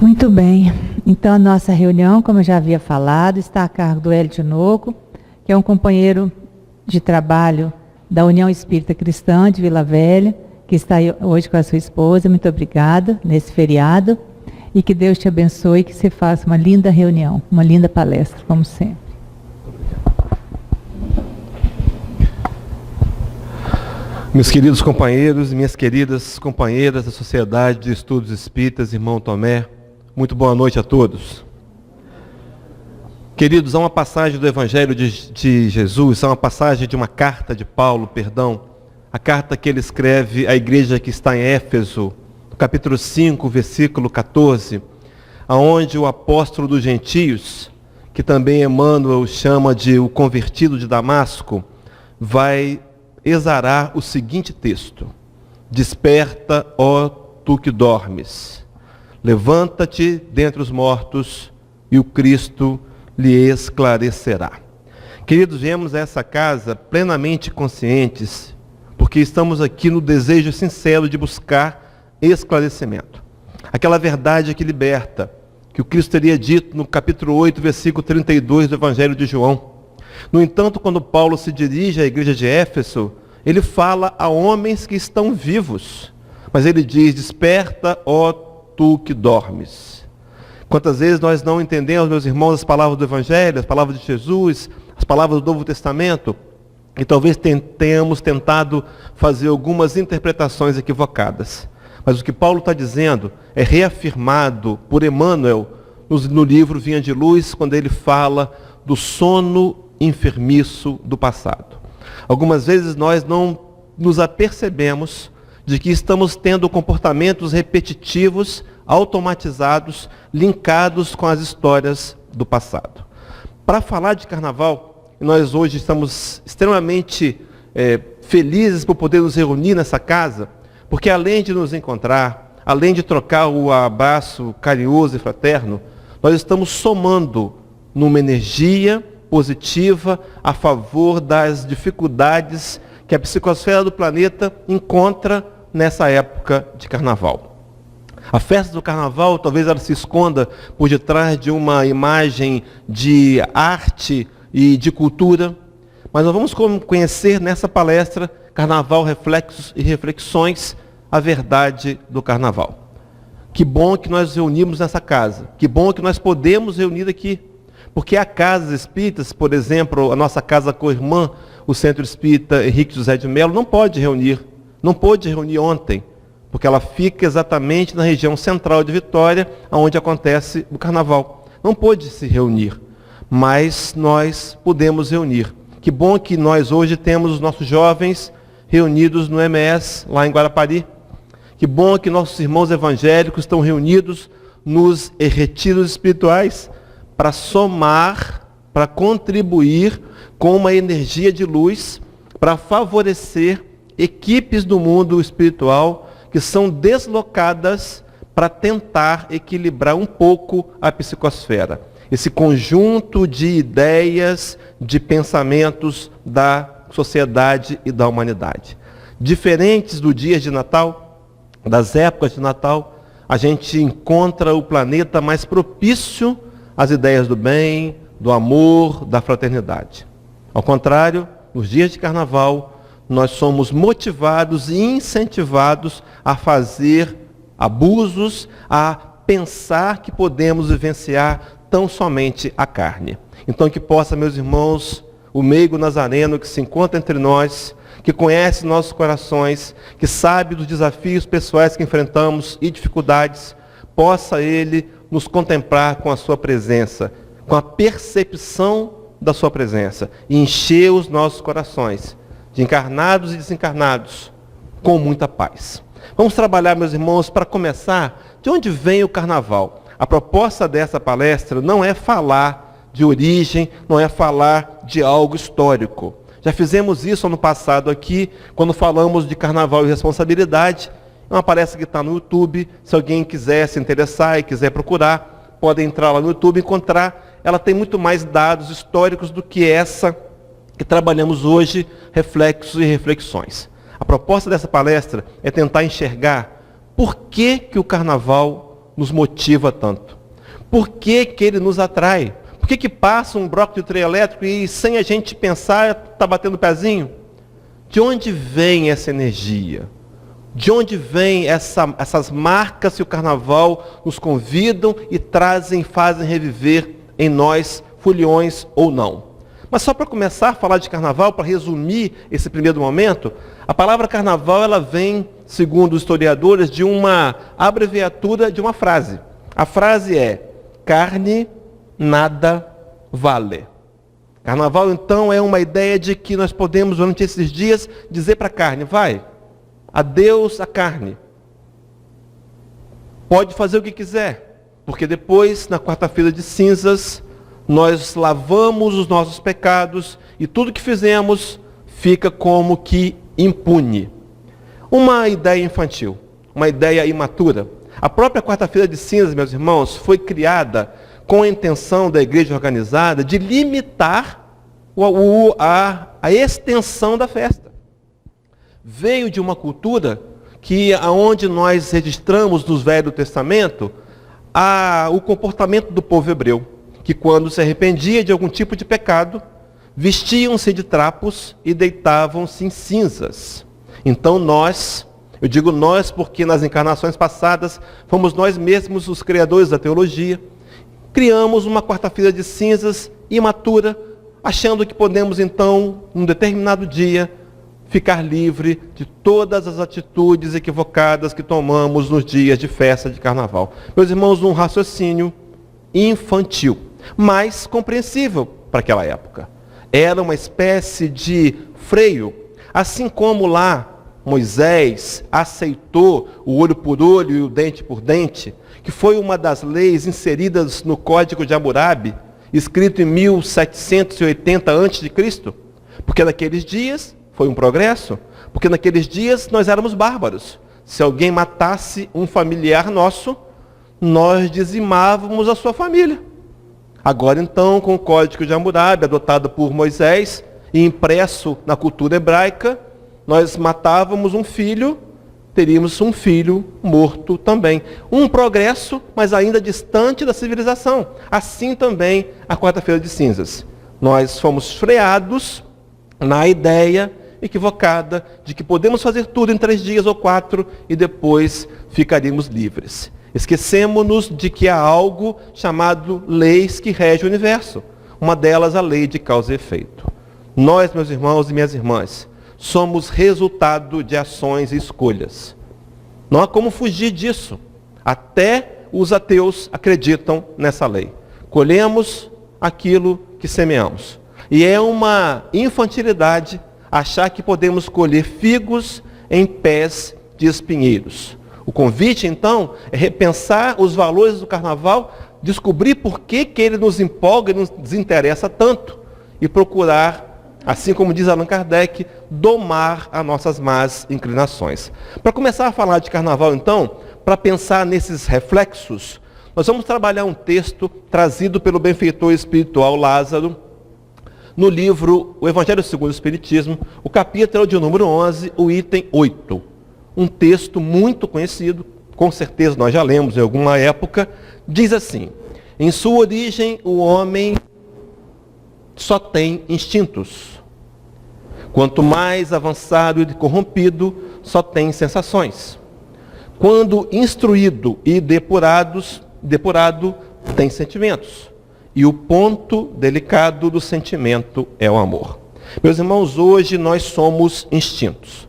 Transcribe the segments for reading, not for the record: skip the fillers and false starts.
Muito bem, então a nossa reunião, como eu já havia falado, está a cargo do Hélio Tinoco, que é um companheiro de trabalho da União Espírita Cristã de Vila Velha, que está aí hoje com a sua esposa. Muito obrigada nesse feriado, e que Deus te abençoe e que você faça uma linda reunião, uma linda palestra, como sempre. Meus queridos companheiros e minhas queridas companheiras da Sociedade de Estudos Espíritas, irmão Tomé, muito boa noite a todos. Queridos, há uma passagem do Evangelho de Jesus, há uma passagem de uma carta de Paulo, a carta que ele escreve à igreja que está em Éfeso, no capítulo 5, versículo 14, aonde o apóstolo dos gentios, que também Emmanuel chama de o convertido de Damasco, vai exarar o seguinte texto: desperta, ó tu que dormes, levanta-te dentre os mortos e o Cristo lhe esclarecerá. Queridos, viemos a essa casa plenamente conscientes, porque estamos aqui no desejo sincero de buscar esclarecimento. Aquela verdade que liberta, que o Cristo teria dito no capítulo 8, versículo 32 do Evangelho de João. No entanto, quando Paulo se dirige à igreja de Éfeso, ele fala a homens que estão vivos, mas ele diz: desperta, ó tu que dormes. Quantas vezes nós não entendemos, meus irmãos, as palavras do Evangelho, as palavras de Jesus, as palavras do Novo Testamento, e talvez tenhamos tentado fazer algumas interpretações equivocadas. Mas o que Paulo está dizendo é reafirmado por Emmanuel no livro Vinha de Luz, quando ele fala do sono enfermiço do passado. Algumas vezes nós não nos apercebemos de que estamos tendo comportamentos repetitivos, automatizados, linkados com as histórias do passado. Para falar de carnaval, nós hoje estamos extremamente felizes por poder nos reunir nessa casa, porque além de nos encontrar, além de trocar o abraço carinhoso e fraterno, nós estamos somando numa energia positiva a favor das dificuldades que a psicosfera do planeta encontra nessa época de carnaval. A festa do carnaval, talvez ela se esconda por detrás de uma imagem de arte e de cultura, mas nós vamos conhecer nessa palestra Carnaval, Reflexos e Reflexões, a verdade do carnaval. Que bom que nós reunimos nessa casa, que bom que nós podemos reunir aqui, porque há casas espíritas, por exemplo, a nossa casa co-irmã, o Centro Espírita Henrique José de Mello, não pôde reunir ontem, porque ela fica exatamente na região central de Vitória, onde acontece o carnaval. Não pôde se reunir, mas nós podemos reunir. Que bom que nós hoje temos os nossos jovens reunidos no MS, lá em Guarapari. Que bom que nossos irmãos evangélicos estão reunidos nos retiros espirituais, para somar, para contribuir com uma energia de luz, para favorecer equipes do mundo espiritual que são deslocadas para tentar equilibrar um pouco a psicosfera. Esse conjunto de ideias, de pensamentos da sociedade e da humanidade. Diferentes do dia de Natal, das épocas de Natal, a gente encontra o planeta mais propício às ideias do bem, do amor, da fraternidade. Ao contrário, nos dias de carnaval, nós somos motivados e incentivados a fazer abusos, a pensar que podemos vivenciar tão somente a carne. Então que possa, meus irmãos, o meigo nazareno que se encontra entre nós, que conhece nossos corações, que sabe dos desafios pessoais que enfrentamos e dificuldades, possa ele nos contemplar com a sua presença, com a percepção da sua presença, e encher os nossos corações, de encarnados e desencarnados, com muita paz. Vamos trabalhar, meus irmãos, para começar, de onde vem o carnaval? A proposta dessa palestra não é falar de origem, não é falar de algo histórico. Já fizemos isso ano passado aqui, quando falamos de carnaval e responsabilidade. É uma palestra que está no YouTube. Se alguém quiser se interessar e quiser procurar, pode entrar lá no YouTube e encontrar. Ela tem muito mais dados históricos do que essa que trabalhamos hoje, reflexos e reflexões. A proposta dessa palestra é tentar enxergar por que o carnaval nos motiva tanto? Por que que ele nos atrai? Por que que passa um bloco de trio elétrico e sem a gente pensar, está batendo o pezinho? De onde vem essa energia? De onde vem essas marcas que o carnaval nos convidam e fazem reviver em nós, foliões ou não? Mas só para começar a falar de carnaval, para resumir esse primeiro momento, a palavra carnaval ela vem, segundo os historiadores, de uma abreviatura de uma frase. A frase é: carne nada vale. Carnaval, então, é uma ideia de que nós podemos, durante esses dias, dizer para a carne: vai, adeus a carne. Pode fazer o que quiser, porque depois, na quarta-feira de cinzas, nós lavamos os nossos pecados e tudo que fizemos fica como que impune. Uma ideia infantil, uma ideia imatura. A própria quarta-feira de cinzas, meus irmãos, foi criada com a intenção da igreja organizada de limitar a extensão da festa. Veio de uma cultura que, aonde nós registramos no Velho Testamento, o comportamento do povo hebreu, que quando se arrependia de algum tipo de pecado, vestiam-se de trapos e deitavam-se em cinzas. Então eu digo nós porque nas encarnações passadas fomos nós mesmos os criadores da teologia, criamos uma quarta-feira de cinzas imatura, achando que podemos então, num determinado dia, ficar livre de todas as atitudes equivocadas que tomamos nos dias de festa de carnaval. Meus irmãos, um raciocínio infantil, mas compreensível para aquela época. Era uma espécie de freio, assim como lá Moisés aceitou o olho por olho e o dente por dente, que foi uma das leis inseridas no Código de Hammurabi, escrito em 1780 a.C., porque naqueles dias foi um progresso, porque naqueles dias nós éramos bárbaros. Se alguém matasse um familiar nosso, nós dizimávamos a sua família. Agora então, com o Código de Hammurabi, adotado por Moisés e impresso na cultura hebraica, nós matávamos um filho, teríamos um filho morto também. Um progresso, mas ainda distante da civilização. Assim também a quarta-feira de cinzas. Nós fomos freados na ideia equivocada de que podemos fazer tudo em 3 dias ou 4 e depois ficaríamos livres. Esquecemos-nos de que há algo chamado leis que regem o universo. Uma delas, a lei de causa e efeito. Nós, meus irmãos e minhas irmãs, somos resultado de ações e escolhas. Não há como fugir disso. Até os ateus acreditam nessa lei. Colhemos aquilo que semeamos. E é uma infantilidade achar que podemos colher figos em pés de espinheiros. O convite, então, é repensar os valores do carnaval, descobrir por que ele nos empolga e nos desinteressa tanto e procurar, assim como diz Allan Kardec, domar as nossas más inclinações. Para começar a falar de carnaval, então, para pensar nesses reflexos, nós vamos trabalhar um texto trazido pelo benfeitor espiritual Lázaro, no livro O Evangelho segundo o Espiritismo, o capítulo de número 11, o item 8. Um texto muito conhecido, com certeza nós já lemos em alguma época, diz assim: em sua origem o homem só tem instintos. Quanto mais avançado e corrompido, só tem sensações. Quando instruído e depurado, tem sentimentos. E o ponto delicado do sentimento é o amor. Meus irmãos, hoje nós somos instintos.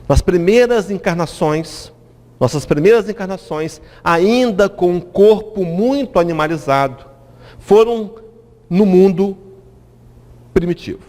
Nas primeiras encarnações, nossas primeiras encarnações, ainda com um corpo muito animalizado, foram no mundo primitivo.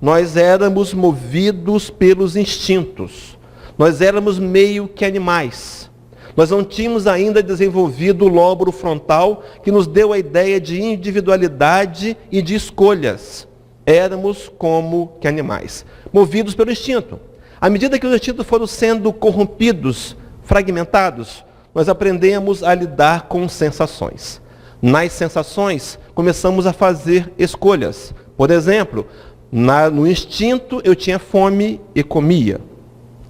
Nós éramos movidos pelos instintos. Nós éramos meio que animais. Nós não tínhamos ainda desenvolvido o lóbulo frontal que nos deu a ideia de individualidade e de escolhas. Éramos como que animais, movidos pelo instinto. À medida que os instintos foram sendo corrompidos, fragmentados, nós aprendemos a lidar com sensações. Nas sensações, começamos a fazer escolhas. Por exemplo, no instinto eu tinha fome e comia.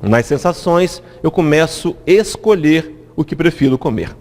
Nas sensações, eu começo a escolher o que prefiro comer.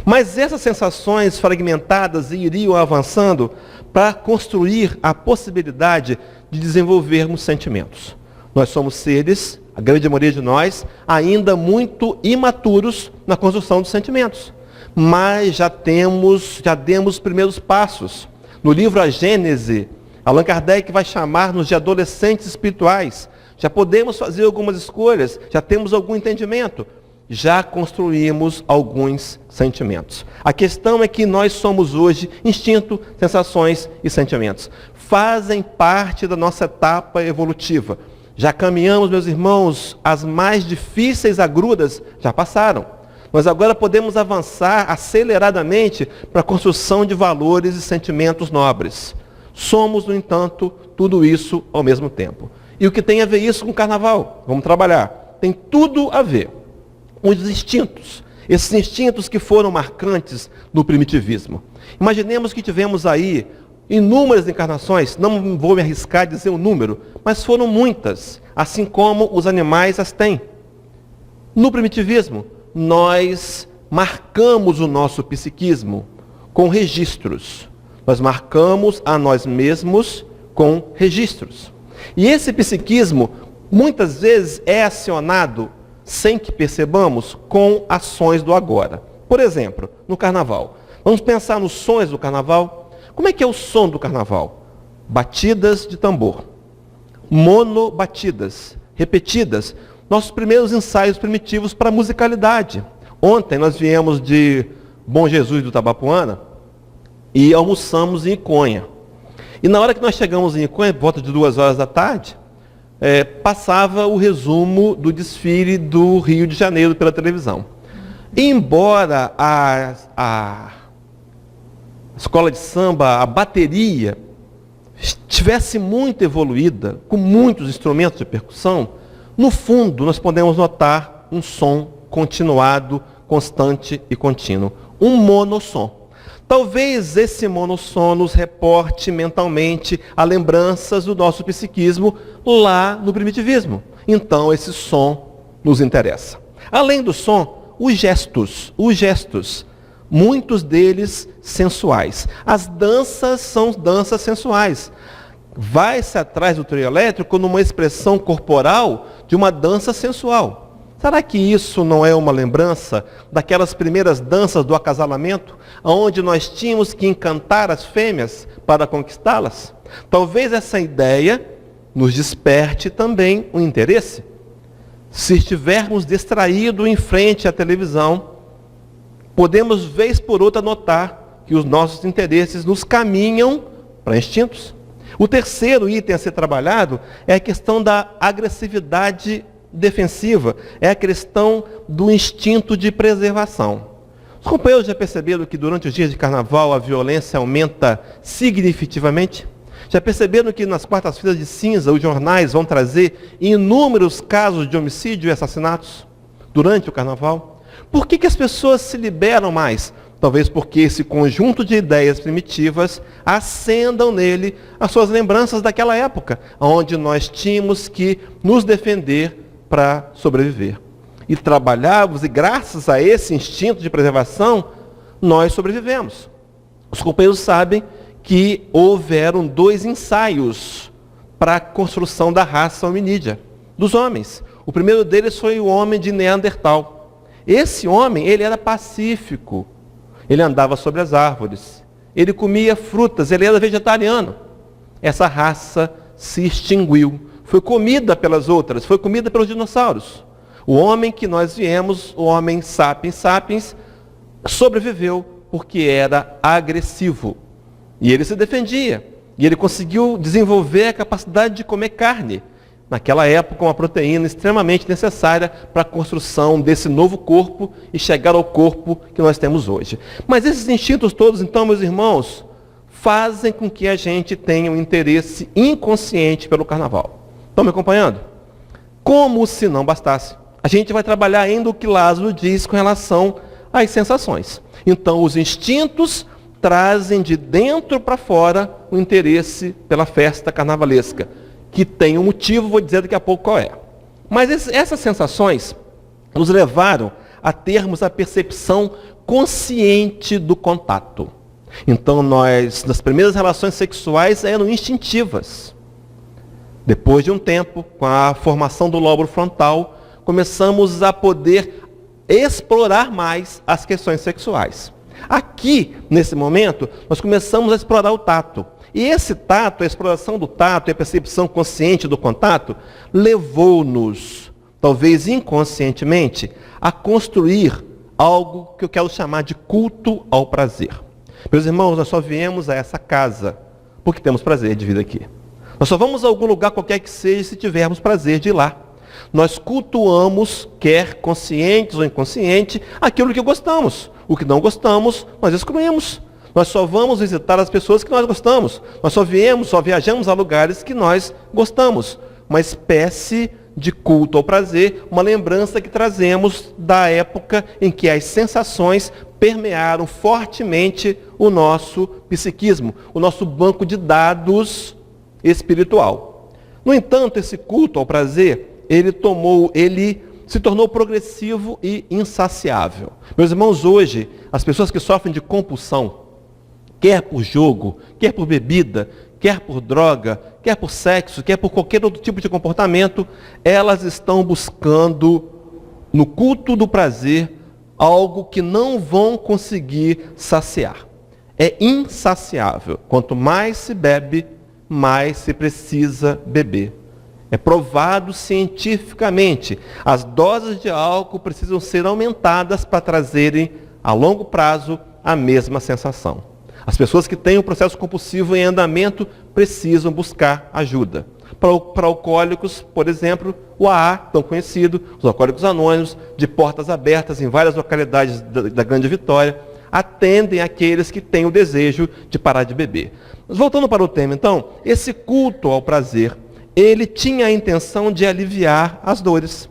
Mas essas sensações fragmentadas iriam avançando para construir a possibilidade de desenvolvermos sentimentos. Nós somos seres, a grande maioria de nós, ainda muito imaturos na construção dos sentimentos. Mas já demos os primeiros passos. No livro A Gênese, Allan Kardec vai chamar-nos de adolescentes espirituais. Já podemos fazer algumas escolhas, já temos algum entendimento, já construímos alguns sentimentos. A questão é que nós somos hoje instinto, sensações e sentimentos. Fazem parte da nossa etapa evolutiva. Já caminhamos, meus irmãos, as mais difíceis agruras já passaram. Nós agora podemos avançar aceleradamente para a construção de valores e sentimentos nobres. Somos, no entanto, tudo isso ao mesmo tempo. E o que tem a ver isso com o carnaval? Vamos trabalhar. Tem tudo a ver. Os instintos. Esses instintos que foram marcantes no primitivismo. Imaginemos que tivemos aí inúmeras encarnações, não vou me arriscar a dizer o número, mas foram muitas, assim como os animais as têm. No primitivismo, nós marcamos o nosso psiquismo com registros. Nós marcamos a nós mesmos com registros. E esse psiquismo, muitas vezes, é acionado, sem que percebamos, com ações do agora. Por exemplo, no carnaval. Vamos pensar nos sons do carnaval. Como é que é o som do carnaval? Batidas de tambor. Monobatidas, repetidas. Nossos primeiros ensaios primitivos para musicalidade. Ontem nós viemos de Bom Jesus do Tabapuana e almoçamos em Iconha. E na hora que nós chegamos em Iconha, por volta de 2 horas da tarde, passava o resumo do desfile do Rio de Janeiro pela televisão. E embora a escola de samba, a bateria, estivesse muito evoluída, com muitos instrumentos de percussão, no fundo nós podemos notar um som continuado, constante e contínuo. Um monossom. Talvez esse monossom nos reporte mentalmente a lembranças do nosso psiquismo lá no primitivismo. Então esse som nos interessa. Além do som, os gestos, muitos deles sensuais. As danças são danças sensuais. Vai-se atrás do trio elétrico numa expressão corporal de uma dança sensual. Será que isso não é uma lembrança daquelas primeiras danças do acasalamento, onde nós tínhamos que encantar as fêmeas para conquistá-las? Talvez essa ideia nos desperte também o interesse. Se estivermos distraídos em frente à televisão, podemos, vez por outra, notar que os nossos interesses nos caminham para instintos. O terceiro item a ser trabalhado é a questão da agressividade defensiva, é a questão do instinto de preservação. Os companheiros já perceberam que durante os dias de carnaval a violência aumenta significativamente? Já perceberam que nas quartas-feiras de cinza os jornais vão trazer inúmeros casos de homicídio e assassinatos durante o carnaval? Por que as pessoas se liberam mais? Talvez porque esse conjunto de ideias primitivas acendam nele as suas lembranças daquela época, onde nós tínhamos que nos defender para sobreviver. E trabalhávamos, e graças a esse instinto de preservação, nós sobrevivemos. Os companheiros sabem que houveram 2 ensaios para a construção da raça hominídea, dos homens. O primeiro deles foi o homem de Neandertal. Esse homem, ele era pacífico. Ele andava sobre as árvores. Ele comia frutas, ele era vegetariano. Essa raça se extinguiu. Foi comida pelas outras, foi comida pelos dinossauros. O homem que nós viemos, o homem sapiens sapiens, sobreviveu porque era agressivo. E ele se defendia. E ele conseguiu desenvolver a capacidade de comer carne. Naquela época, uma proteína extremamente necessária para a construção desse novo corpo e chegar ao corpo que nós temos hoje. Mas esses instintos todos, então, meus irmãos, fazem com que a gente tenha um interesse inconsciente pelo carnaval. Estão me acompanhando? Como se não bastasse, a gente vai trabalhar ainda o que Lázaro diz com relação às sensações. Então, os instintos trazem de dentro para fora o interesse pela festa carnavalesca, que tem um motivo, vou dizer daqui a pouco qual é. Mas essas sensações nos levaram a termos a percepção consciente do contato. Então nas primeiras relações sexuais eram instintivas. Depois de um tempo, com a formação do lóbulo frontal, começamos a poder explorar mais as questões sexuais. Aqui, nesse momento, nós começamos a explorar o tato. E esse tato, a exploração do tato e a percepção consciente do contato, levou-nos, talvez inconscientemente, a construir algo que eu quero chamar de culto ao prazer. Meus irmãos, nós só viemos a essa casa porque temos prazer de vir aqui. Nós só vamos a algum lugar qualquer que seja se tivermos prazer de ir lá. Nós cultuamos, quer conscientes ou inconsciente, aquilo que gostamos. O que não gostamos, nós excluímos. Nós só vamos visitar as pessoas que nós gostamos. Nós só viajamos a lugares que nós gostamos. Uma espécie de culto ao prazer, uma lembrança que trazemos da época em que as sensações permearam fortemente o nosso psiquismo, o nosso banco de dados espiritual. No entanto, esse culto ao prazer, ele se tornou progressivo e insaciável. Meus irmãos, hoje, as pessoas que sofrem de compulsão, quer por jogo, quer por bebida, quer por droga, quer por sexo, quer por qualquer outro tipo de comportamento, elas estão buscando, no culto do prazer, algo que não vão conseguir saciar. É insaciável. Quanto mais se bebe, mais se precisa beber. É provado cientificamente. As doses de álcool precisam ser aumentadas para trazerem, a longo prazo, a mesma sensação. As pessoas que têm o processo compulsivo em andamento precisam buscar ajuda. Para alcoólicos, por exemplo, o AA, tão conhecido, os alcoólicos anônimos, de portas abertas em várias localidades da Grande Vitória, atendem aqueles que têm o desejo de parar de beber. Mas voltando para o tema, então, esse culto ao prazer, ele tinha a intenção de aliviar as dores.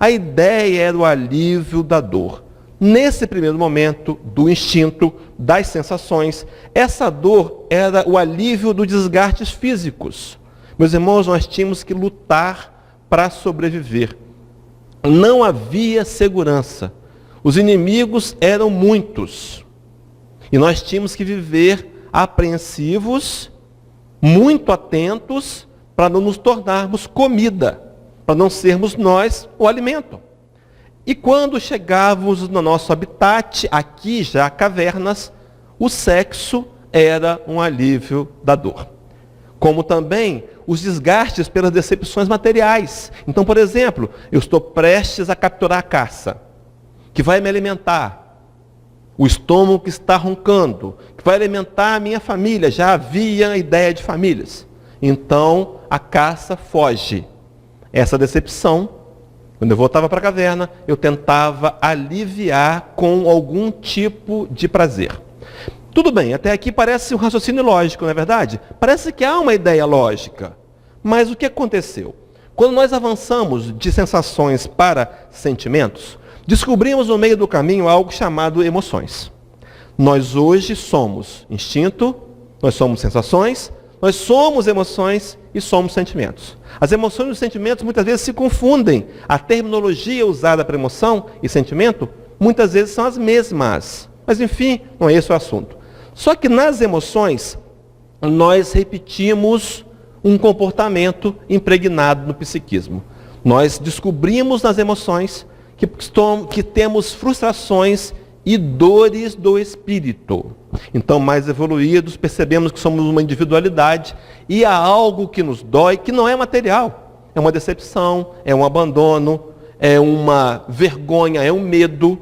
A ideia era o alívio da dor. Nesse primeiro momento, do instinto, das sensações, essa dor era o alívio dos desgastes físicos. Meus irmãos, nós tínhamos que lutar para sobreviver. Não havia segurança. Os inimigos eram muitos. E nós tínhamos que viver apreensivos, muito atentos, para não nos tornarmos comida, para não sermos nós o alimento. E quando chegávamos no nosso habitat, aqui já cavernas, o sexo era um alívio da dor. Como também os desgastes pelas decepções materiais. Então, por exemplo, eu estou prestes a capturar a caça, que vai me alimentar. O estômago que está roncando, que vai alimentar a minha família. Já havia a ideia de famílias. Então, a caça foge. Essa decepção, quando eu voltava para a caverna, eu tentava aliviar com algum tipo de prazer. Tudo bem, até aqui parece um raciocínio lógico, não é verdade? Parece que há uma ideia lógica. Mas o que aconteceu? Quando nós avançamos de sensações para sentimentos, descobrimos no meio do caminho algo chamado emoções. Nós hoje somos instinto, nós somos sensações, nós somos emoções e somos sentimentos. As emoções e os sentimentos muitas vezes se confundem. A terminologia usada para emoção e sentimento muitas vezes são as mesmas. Mas enfim, não é esse o assunto. Só que nas emoções, nós repetimos um comportamento impregnado no psiquismo. Nós descobrimos nas emoções que temos frustrações e dores do espírito. Então, mais evoluídos, percebemos que somos uma individualidade e há algo que nos dói, que não é material. É uma decepção, é um abandono, é uma vergonha, é um medo.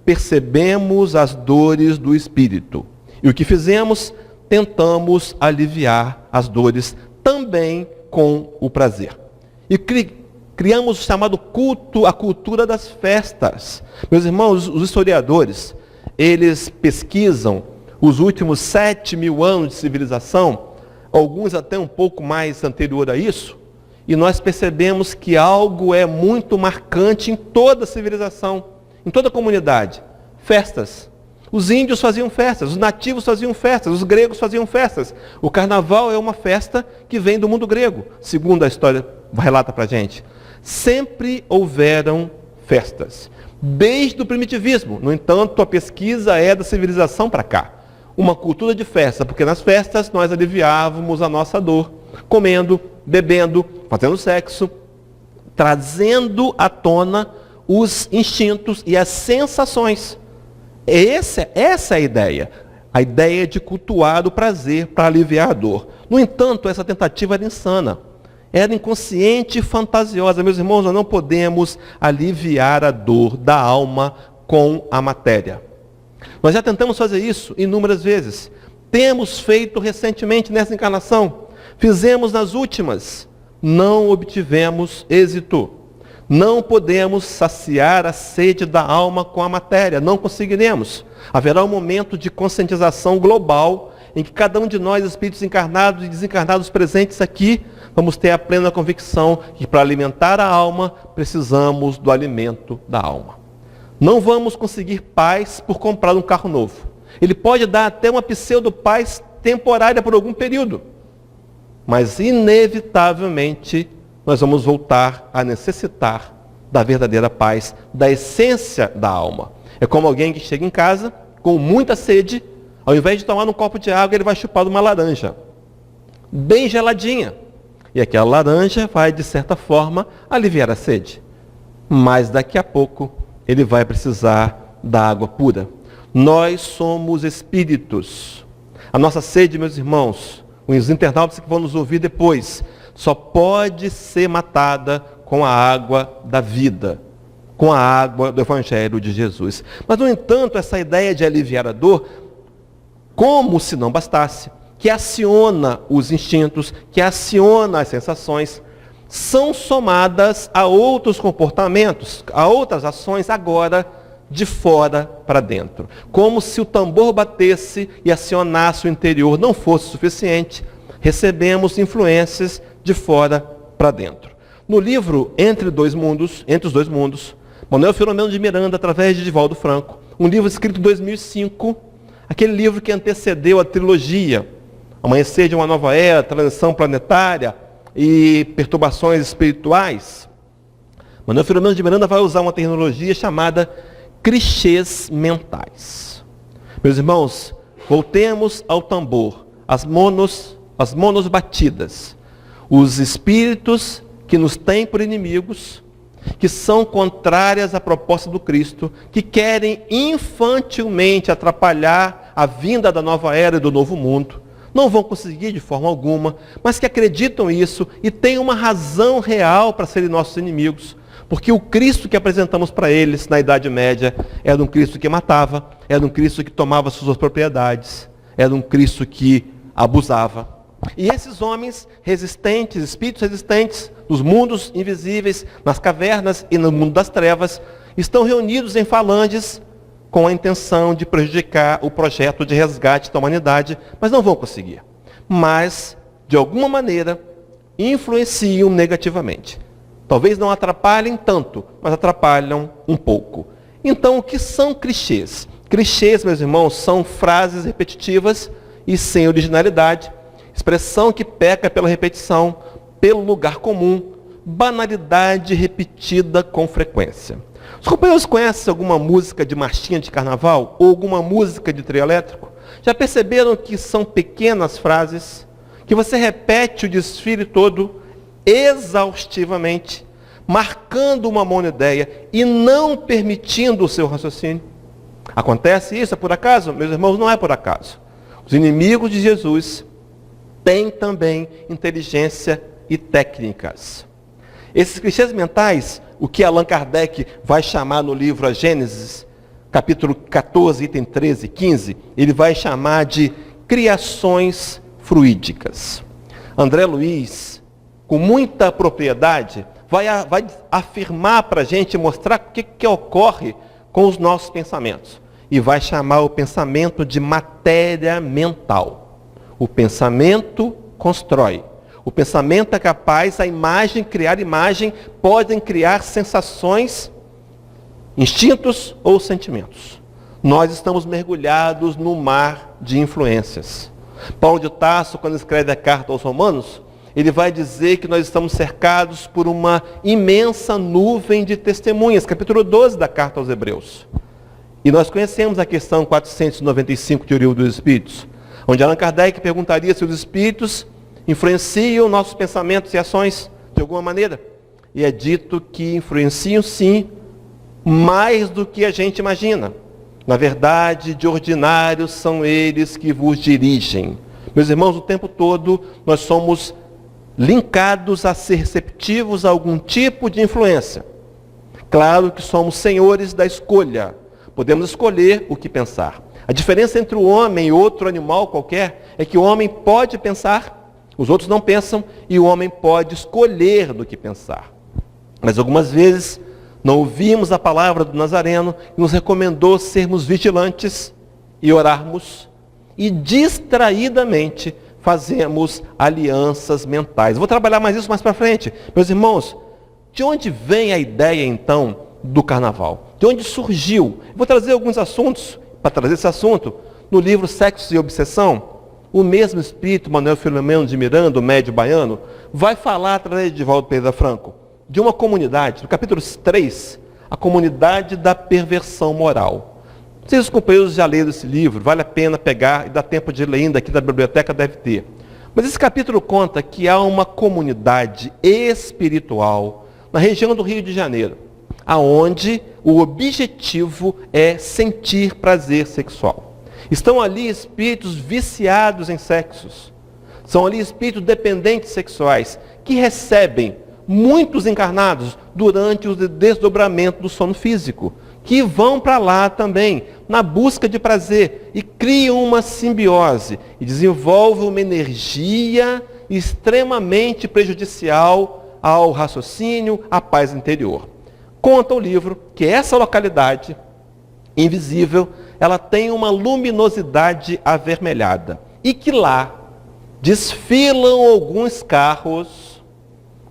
Percebemos as dores do espírito. E o que fizemos? Tentamos aliviar as dores também com o prazer. E criamos o chamado culto, a cultura das festas. Meus irmãos, os historiadores, eles pesquisam os últimos 7.000 anos de civilização, alguns até um pouco mais anterior a isso, e nós percebemos que algo é muito marcante em toda a civilização, em toda a comunidade. Festas. Os índios faziam festas, os nativos faziam festas, os gregos faziam festas. O carnaval é uma festa que vem do mundo grego, segundo a história relata para a gente. Sempre houveram festas. desde o primitivismo. No entanto, a pesquisa é da civilização para cá. Uma cultura de festa, porque nas festas nós aliviávamos a nossa dor, comendo, bebendo, fazendo sexo, trazendo à tona os instintos e as sensações. Essa é a ideia de cultuar o prazer para aliviar a dor. No entanto, essa tentativa era insana, era inconsciente e fantasiosa. Meus irmãos, nós não podemos aliviar a dor da alma com a matéria. Nós já tentamos fazer isso inúmeras vezes. Temos feito recentemente nessa encarnação. Fizemos nas últimas. Não obtivemos êxito. Não podemos saciar a sede da alma com a matéria. Não conseguiremos. Haverá um momento de conscientização global em que cada um de nós, espíritos encarnados e desencarnados presentes aqui, vamos ter a plena convicção que para alimentar a alma, precisamos do alimento da alma. Não vamos conseguir paz por comprar um carro novo. Ele pode dar até uma pseudo-paz temporária por algum período. Mas, inevitavelmente, nós vamos voltar a necessitar da verdadeira paz, da essência da alma. É como alguém que chega em casa com muita sede, ao invés de tomar um copo de água, ele vai chupar uma laranja, bem geladinha. E aquela laranja vai, de certa forma, aliviar a sede. Mas daqui a pouco, ele vai precisar da água pura. Nós somos espíritos. A nossa sede, meus irmãos, os internautas que vão nos ouvir depois, só pode ser matada com a água da vida, com a água do Evangelho de Jesus. Mas, no entanto, essa ideia de aliviar a dor, como se não bastasse, que aciona os instintos, que aciona as sensações, são somadas a outros comportamentos, a outras ações agora de fora para dentro. Como se o tambor batesse e acionasse o interior não fosse suficiente, recebemos influências de fora para dentro. No livro Entre os Dois Mundos, Manuel Filomeno de Miranda, através de Divaldo Franco, um livro escrito em 2005, aquele livro que antecedeu a trilogia Amanhecer de uma Nova Era, Transição Planetária e Perturbações Espirituais. Manuel Filomeno de Miranda vai usar uma terminologia chamada clichês mentais. Meus irmãos, voltemos ao tambor, as monos batidas, os espíritos que nos têm por inimigos, que são contrárias à proposta do Cristo, que querem infantilmente atrapalhar a vinda da nova era e do novo mundo, não vão conseguir de forma alguma, mas que acreditam isso e têm uma razão real para serem nossos inimigos, porque o Cristo que apresentamos para eles na Idade Média era um Cristo que matava, era um Cristo que tomava suas propriedades, era um Cristo que abusava. E esses homens resistentes, espíritos resistentes, nos mundos invisíveis, nas cavernas e no mundo das trevas, estão reunidos em falanges com a intenção de prejudicar o projeto de resgate da humanidade, mas não vão conseguir. Mas, de alguma maneira, influenciam negativamente. Talvez não atrapalhem tanto, mas atrapalham um pouco. Então, o que são clichês? Clichês, meus irmãos, são frases repetitivas e sem originalidade, expressão que peca pela repetição, pelo lugar comum, banalidade repetida com frequência. Os companheiros conhecem alguma música de marchinha de carnaval ou alguma música de trio elétrico? Já perceberam que são pequenas frases, que você repete o desfile todo exaustivamente, marcando uma monoideia e não permitindo o seu raciocínio? Acontece isso? É por acaso? Meus irmãos, não é por acaso. Os inimigos de Jesus têm também inteligência e técnicas. Esses clichês mentais, o que Allan Kardec vai chamar no livro A Gênesis, capítulo 14, item 13 e 15, ele vai chamar de criações fluídicas. André Luiz, com muita propriedade, vai afirmar para a gente, mostrar o que ocorre com os nossos pensamentos. E vai chamar o pensamento de matéria mental. O pensamento constrói. O pensamento é capaz, criar imagem, podem criar sensações, instintos ou sentimentos. Nós estamos mergulhados no mar de influências. Paulo de Tarso, quando escreve a carta aos Romanos, ele vai dizer que nós estamos cercados por uma imensa nuvem de testemunhas, capítulo 12 da carta aos Hebreus. E nós conhecemos a questão 495 de Teoria dos Espíritos, onde Allan Kardec perguntaria se os espíritos influenciam nossos pensamentos e ações de alguma maneira. E é dito que influenciam sim, mais do que a gente imagina. Na verdade, de ordinário são eles que vos dirigem. Meus irmãos, o tempo todo nós somos linkados a ser receptivos a algum tipo de influência. Claro que somos senhores da escolha. Podemos escolher o que pensar. A diferença entre o homem e outro animal qualquer é que o homem pode pensar, os outros não pensam, e o homem pode escolher do que pensar. Mas algumas vezes não ouvimos a palavra do Nazareno, que nos recomendou sermos vigilantes e orarmos, e distraidamente fazemos alianças mentais. Vou trabalhar mais isso mais para frente. Meus irmãos, de onde vem a ideia então do carnaval? De onde surgiu? Vou trazer alguns assuntos, para trazer esse assunto, no livro Sexo e Obsessão. O mesmo espírito, Manuel Filomeno de Miranda, o médio baiano, vai falar através de Divaldo Pereira Franco, de uma comunidade, no capítulo 3, a comunidade da perversão moral. Não sei se os companheiros já leram esse livro, vale a pena pegar e dá tempo de ler ainda aqui da biblioteca, deve ter. Mas esse capítulo conta que há uma comunidade espiritual na região do Rio de Janeiro, aonde o objetivo é sentir prazer sexual. Estão ali espíritos viciados em sexos. São ali espíritos dependentes sexuais que recebem muitos encarnados durante o desdobramento do sono físico, que vão para lá também, na busca de prazer, e criam uma simbiose, e desenvolvem uma energia extremamente prejudicial ao raciocínio, à paz interior. Conta o livro que essa localidade invisível, ela tem uma luminosidade avermelhada, e que lá desfilam alguns carros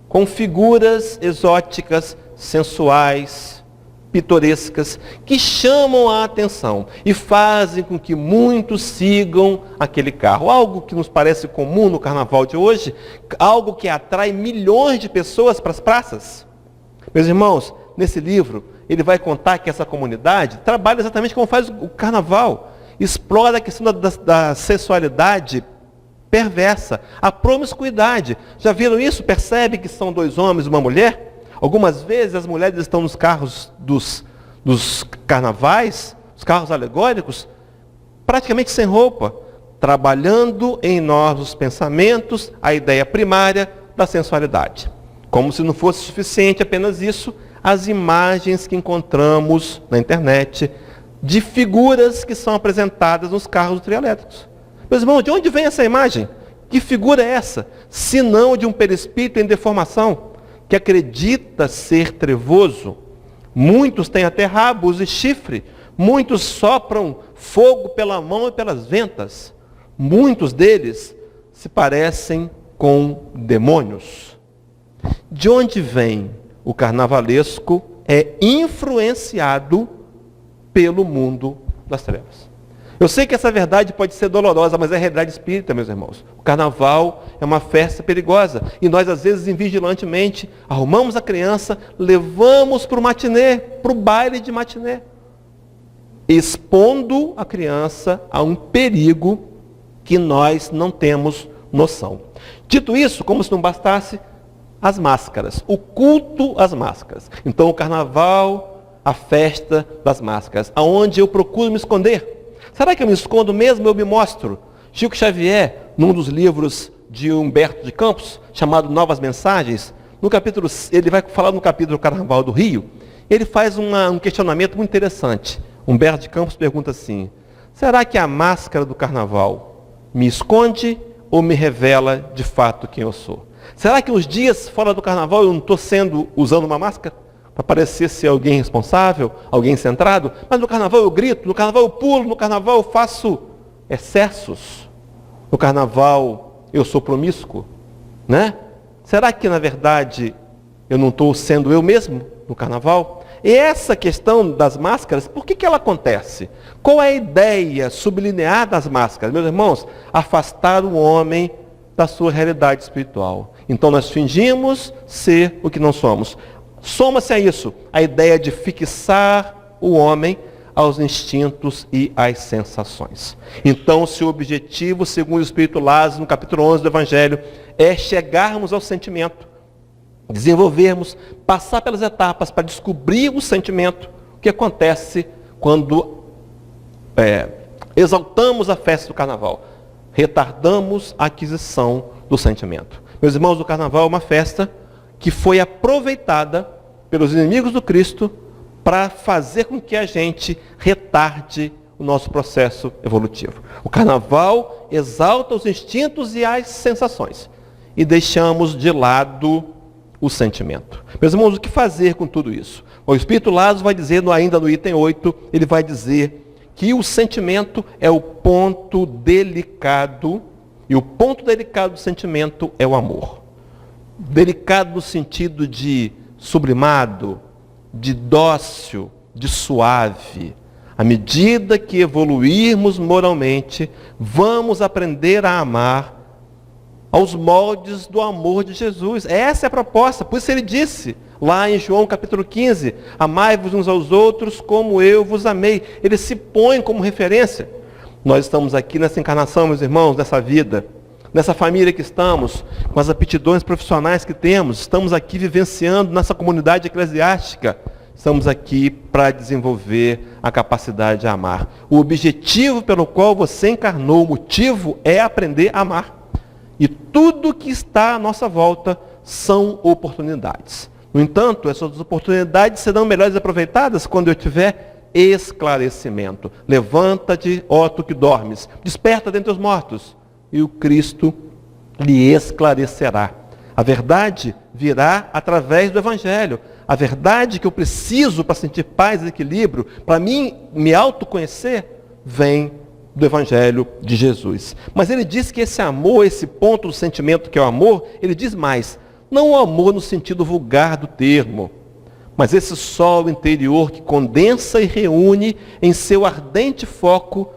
com figuras exóticas, sensuais, pitorescas, que chamam a atenção e fazem com que muitos sigam aquele carro. Algo que nos parece comum no carnaval de hoje, algo que atrai milhões de pessoas para as praças. Meus irmãos, nesse livro, ele vai contar que essa comunidade trabalha exatamente como faz o carnaval, explora a questão da sexualidade perversa, a promiscuidade. Já viram isso? Percebe que são dois homens e uma mulher? Algumas vezes as mulheres estão nos carros dos carnavais, os carros alegóricos, praticamente sem roupa, trabalhando em nós os pensamentos, a ideia primária da sensualidade. Como se não fosse suficiente apenas isso, as imagens que encontramos na internet de figuras que são apresentadas nos carros trielétricos. Meus irmãos, de onde vem essa imagem? Que figura é essa? Se não de um perispírito em deformação, que acredita ser trevoso. Muitos têm até rabos e chifre. Muitos sopram fogo pela mão e pelas ventas. Muitos deles se parecem com demônios. De onde vem o carnavalesco? É influenciado pelo mundo das trevas. Eu sei que essa verdade pode ser dolorosa, mas é a realidade espírita, meus irmãos. O carnaval é uma festa perigosa. E nós, às vezes, invigilantemente, arrumamos a criança, levamos para o matinê, para o baile de matinê, expondo a criança a um perigo que nós não temos noção. Dito isso, como se não bastasse, as máscaras, o culto às máscaras. Então, o carnaval, a festa das máscaras, aonde eu procuro me esconder. Será que eu me escondo mesmo? Eu me mostro. Chico Xavier, num dos livros de Humberto de Campos, chamado Novas Mensagens, no capítulo, ele vai falar no capítulo do Carnaval do Rio, ele faz um questionamento muito interessante. Humberto de Campos pergunta assim: será que a máscara do carnaval me esconde ou me revela de fato quem eu sou? Será que os dias fora do carnaval eu não estou usando uma máscara? Para parecer ser alguém responsável, alguém centrado, mas no carnaval eu grito, no carnaval eu pulo, no carnaval eu faço excessos, no carnaval eu sou promíscuo, né? Será que na verdade eu não estou sendo eu mesmo no carnaval? E essa questão das máscaras, por que ela acontece? Qual é a ideia sublinear das máscaras? Meus irmãos, afastar o homem da sua realidade espiritual. Então nós fingimos ser o que não somos. Soma-se a isso a ideia de fixar o homem aos instintos e às sensações. Então, se o objetivo, segundo o Espírito Lázaro, no capítulo 11 do Evangelho, é chegarmos ao sentimento, desenvolvermos, passar pelas etapas para descobrir o sentimento, o que acontece quando exaltamos a festa do carnaval, retardamos a aquisição do sentimento. Meus irmãos, o carnaval é uma festa que foi aproveitada pelos inimigos do Cristo para fazer com que a gente retarde o nosso processo evolutivo. O carnaval exalta os instintos e as sensações e deixamos de lado o sentimento. Meus irmãos, o que fazer com tudo isso? O Espírito Lázaro vai dizer, ainda no item 8, ele vai dizer que o sentimento é o ponto delicado, e o ponto delicado do sentimento é o amor. Delicado no sentido de sublimado, de dócil, de suave. À medida que evoluirmos moralmente, vamos aprender a amar aos moldes do amor de Jesus. Essa é a proposta. Por isso ele disse, lá em João capítulo 15, amai-vos uns aos outros como eu vos amei. Ele se põe como referência. Nós estamos aqui nessa encarnação, meus irmãos, nessa vida, nessa família que estamos, com as aptidões profissionais que temos, estamos aqui vivenciando nessa comunidade eclesiástica, estamos aqui para desenvolver a capacidade de amar. O objetivo pelo qual você encarnou, o motivo é aprender a amar. E tudo que está à nossa volta são oportunidades. No entanto, essas oportunidades serão melhores aproveitadas quando eu tiver esclarecimento. Levanta-te, ó tu que dormes, desperta dentre os mortos, e o Cristo lhe esclarecerá. A verdade virá através do Evangelho. A verdade que eu preciso para sentir paz e equilíbrio, para mim me autoconhecer, vem do Evangelho de Jesus. Mas ele diz que esse amor, esse ponto do sentimento que é o amor, ele diz mais, não o amor no sentido vulgar do termo, mas esse sol interior que condensa e reúne em seu ardente foco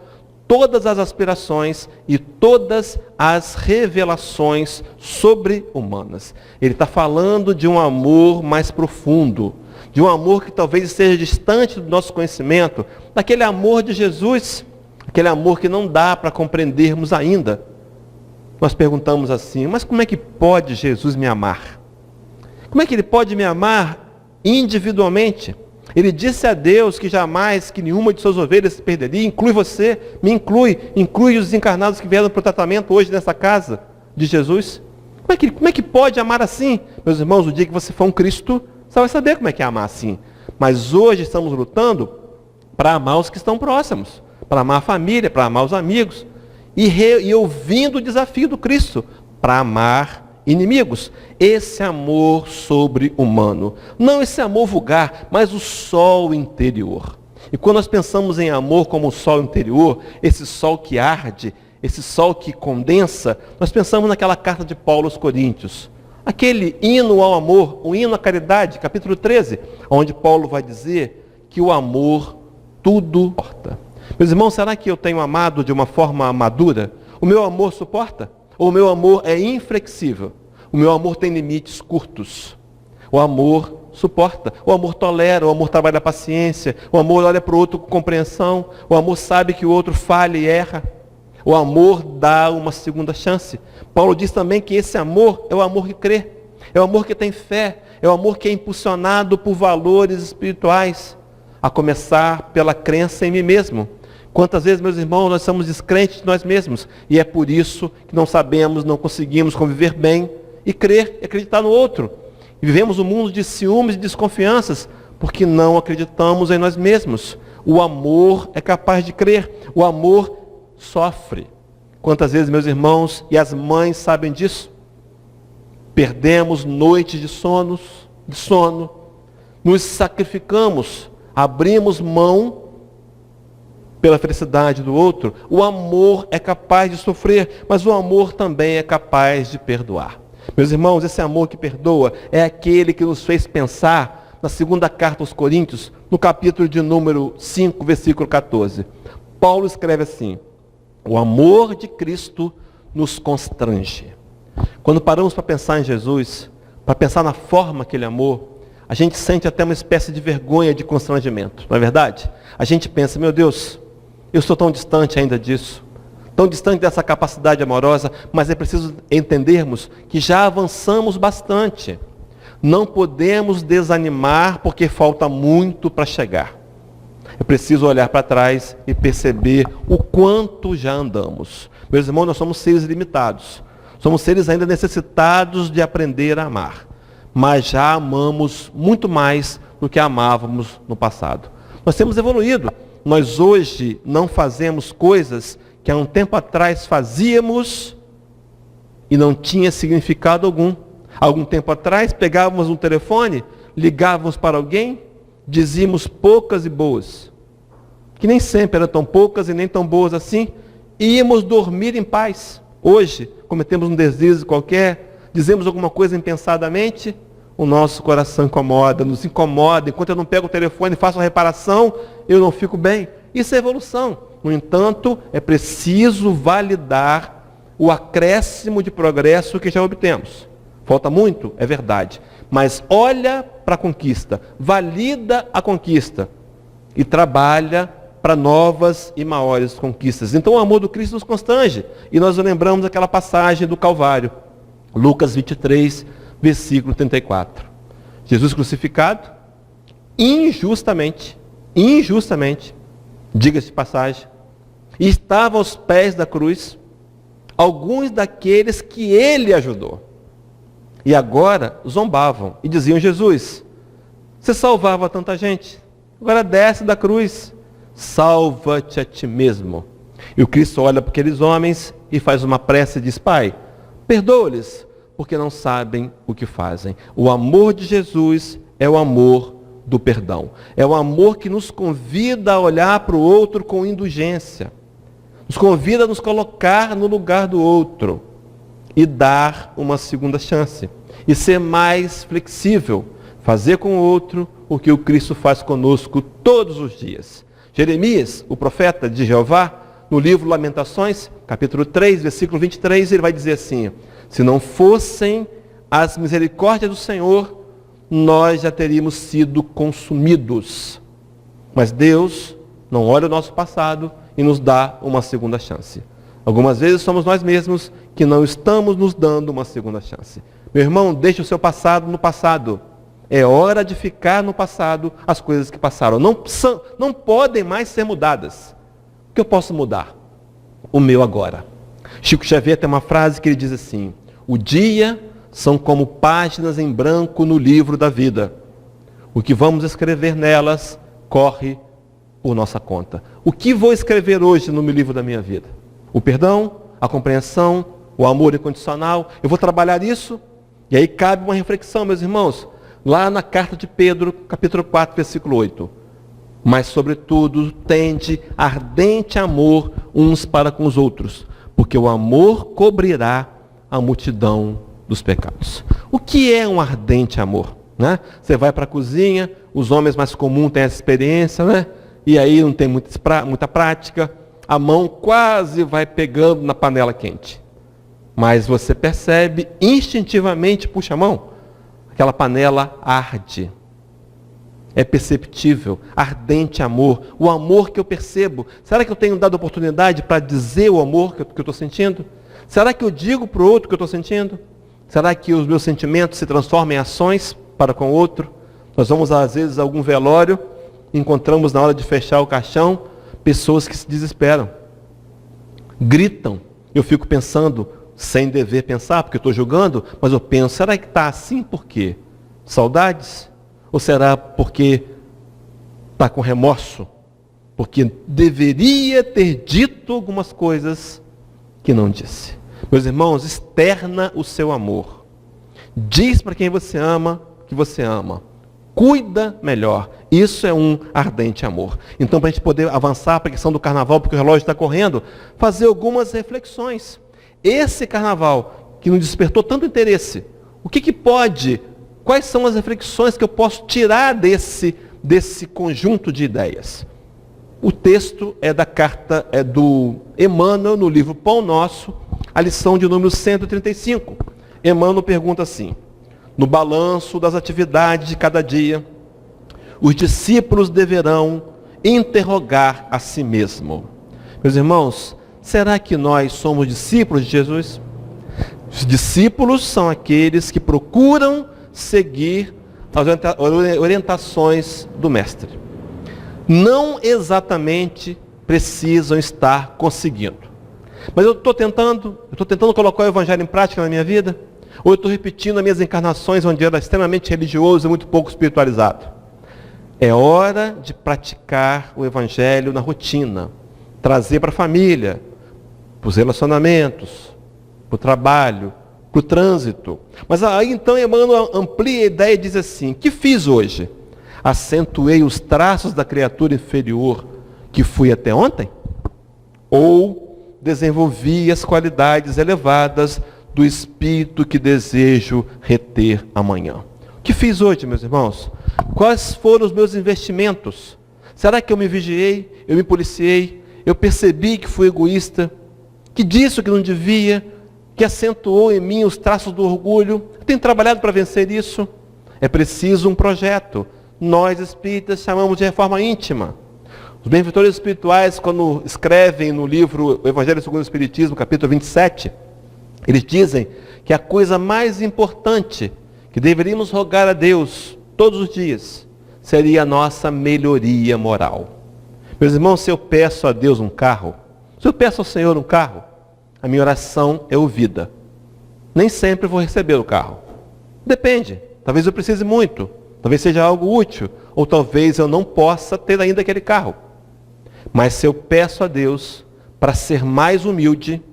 todas as aspirações e todas as revelações sobre-humanas. Ele está falando de um amor mais profundo, de um amor que talvez esteja distante do nosso conhecimento, daquele amor de Jesus, aquele amor que não dá para compreendermos ainda. Nós perguntamos assim, mas como é que pode Jesus me amar? Como é que ele pode me amar individualmente? Ele disse a Deus que jamais, que nenhuma de suas ovelhas se perderia, inclui você, me inclui os encarnados que vieram para o tratamento hoje nessa casa de Jesus. Como é que pode amar assim? Meus irmãos, o dia que você for um Cristo, você vai saber como é que é amar assim. Mas hoje estamos lutando para amar os que estão próximos, para amar a família, para amar os amigos, e ouvindo o desafio do Cristo, para amar inimigos. Esse amor sobre-humano. Não esse amor vulgar, mas o sol interior. E quando nós pensamos em amor como o sol interior, esse sol que arde, esse sol que condensa, nós pensamos naquela carta de Paulo aos Coríntios. Aquele hino ao amor, o hino à caridade, capítulo 13, onde Paulo vai dizer que o amor tudo suporta. Meus irmãos, será que eu tenho amado de uma forma madura? O meu amor suporta? Ou o meu amor é inflexível? O meu amor tem limites curtos. O amor suporta. O amor tolera. O amor trabalha a paciência. O amor olha para o outro com compreensão. O amor sabe que o outro falha e erra. O amor dá uma segunda chance. Paulo diz também que esse amor é o amor que crê. É o amor que tem fé. É o amor que é impulsionado por valores espirituais. A começar pela crença em mim mesmo. Quantas vezes, meus irmãos, nós somos descrentes de nós mesmos. E é por isso que não sabemos, não conseguimos conviver bem e crer e acreditar no outro. E vivemos um mundo de ciúmes e desconfianças, porque não acreditamos em nós mesmos. O amor é capaz de crer. O amor sofre. Quantas vezes, meus irmãos, e as mães sabem disso? Perdemos noites de sono, nos sacrificamos, abrimos mão pela felicidade do outro. O amor é capaz de sofrer, mas o amor também é capaz de perdoar. Meus irmãos, esse amor que perdoa é aquele que nos fez pensar na segunda carta aos Coríntios, no capítulo de número 5, versículo 14. Paulo escreve assim: o amor de Cristo nos constrange. Quando paramos para pensar em Jesus, para pensar na forma que Ele amou, a gente sente até uma espécie de vergonha, de constrangimento, não é verdade? A gente pensa, meu Deus, eu estou tão distante ainda disso, tão distante dessa capacidade amorosa, mas é preciso entendermos que já avançamos bastante. Não podemos desanimar porque falta muito para chegar. É preciso olhar para trás e perceber o quanto já andamos. Meus irmãos, nós somos seres limitados. Somos seres ainda necessitados de aprender a amar. Mas já amamos muito mais do que amávamos no passado. Nós temos evoluído. Nós hoje não fazemos coisas que há um tempo atrás fazíamos e não tinha significado algum. Algum tempo atrás pegávamos um telefone, ligávamos para alguém, dizíamos poucas e boas, que nem sempre eram tão poucas e nem tão boas assim, e íamos dormir em paz. Hoje, cometemos um deslize qualquer, dizemos alguma coisa impensadamente, o nosso coração incomoda, nos incomoda. Enquanto eu não pego o telefone e faço a reparação, eu não fico bem. Isso é evolução. No entanto, é preciso validar o acréscimo de progresso que já obtemos. Falta muito? É verdade. Mas olha para a conquista, valida a conquista e trabalha para novas e maiores conquistas. Então o amor do Cristo nos constrange. E nós lembramos aquela passagem do Calvário, Lucas 23, versículo 34. Jesus crucificado, injustamente, diga-se de passagem, e estava aos pés da cruz alguns daqueles que ele ajudou. E agora zombavam e diziam, Jesus, você salvava tanta gente, agora desce da cruz, salva-te a ti mesmo. E o Cristo olha para aqueles homens e faz uma prece e diz, Pai, perdoa-lhes, porque não sabem o que fazem. O amor de Jesus é o amor do perdão. É o amor que nos convida a olhar para o outro com indulgência. Nos convida a nos colocar no lugar do outro e dar uma segunda chance. E ser mais flexível. Fazer com o outro o que o Cristo faz conosco todos os dias. Jeremias, o profeta de Jeová, no livro Lamentações, capítulo 3, versículo 23, ele vai dizer assim, se não fossem as misericórdias do Senhor, nós já teríamos sido consumidos. Mas Deus não olha o nosso passado e nos dá uma segunda chance. Algumas vezes somos nós mesmos que não estamos nos dando uma segunda chance. Meu irmão, deixe o seu passado no passado. É hora de ficar no passado as coisas que passaram. Não podem mais ser mudadas. O que eu posso mudar? O meu agora. Chico Xavier tem uma frase que ele diz assim, o dia são como páginas em branco no livro da vida. O que vamos escrever nelas corre por nossa conta. O que vou escrever hoje no meu livro da minha vida? O perdão, a compreensão, o amor incondicional. Eu vou trabalhar isso e aí cabe uma reflexão, meus irmãos. Lá na carta de Pedro, capítulo 4, versículo 8. Mas, sobretudo, tende ardente amor uns para com os outros, porque o amor cobrirá a multidão dos pecados. O que é um ardente amor? Né? Você vai para a cozinha, os homens mais comuns têm essa experiência, né? E aí não tem muita prática, a mão quase vai pegando na panela quente. Mas você percebe, instintivamente puxa a mão, aquela panela arde. É perceptível, ardente amor, o amor que eu percebo. Será que eu tenho dado oportunidade para dizer o amor que eu estou sentindo? Será que eu digo para o outro o que eu estou sentindo? Será que os meus sentimentos se transformam em ações para com o outro? Nós vamos às vezes a algum velório, encontramos na hora de fechar o caixão, pessoas que se desesperam, gritam. Eu fico pensando, sem dever pensar, porque eu estou julgando, mas eu penso, será que está assim por quê? Saudades? Ou será porque está com remorso? Porque deveria ter dito algumas coisas que não disse. Meus irmãos, externa o seu amor. Diz para quem você ama que você ama. Cuida melhor. Isso é um ardente amor. Então, para a gente poder avançar para a questão do carnaval, porque o relógio está correndo, fazer algumas reflexões. Esse carnaval que nos despertou tanto interesse, o que pode, quais são as reflexões que eu posso tirar desse conjunto de ideias? O texto é da carta do Emmanuel, no livro Pão Nosso, a lição de número 135. Emmanuel pergunta assim: no balanço das atividades de cada dia, os discípulos deverão interrogar a si mesmo. Meus irmãos, será que nós somos discípulos de Jesus? Os discípulos são aqueles que procuram seguir as orientações do Mestre. Não exatamente precisam estar conseguindo. Mas eu estou tentando colocar o Evangelho em prática na minha vida? Ou eu estou repetindo as minhas encarnações onde eu era extremamente religioso e muito pouco espiritualizado? É hora de praticar o Evangelho na rotina. Trazer para a família, para os relacionamentos, para o trabalho, para o trânsito. Mas aí então Emmanuel amplia a ideia e diz assim: que fiz hoje? Acentuei os traços da criatura inferior que fui até ontem? Ou desenvolvi as qualidades elevadas do espírito que desejo reter amanhã? O que fiz hoje, meus irmãos? Quais foram os meus investimentos? Será que eu me vigiei? Eu me policiei? Eu percebi que fui egoísta? Que disse o que não devia? Que acentuou em mim os traços do orgulho? Eu tenho trabalhado para vencer isso? É preciso um projeto. Nós, espíritas, chamamos de reforma íntima. Os benfeitores espirituais, quando escrevem no livro O Evangelho segundo o Espiritismo, capítulo 27, eles dizem que a coisa mais importante que deveríamos rogar a Deus todos os dias seria a nossa melhoria moral. Meus irmãos, se eu peço a Deus um carro, se eu peço ao Senhor um carro, a minha oração é ouvida. Nem sempre vou receber o carro. Depende. Talvez eu precise muito. Talvez seja algo útil. Ou talvez eu não possa ter ainda aquele carro. Mas se eu peço a Deus para ser mais humilde,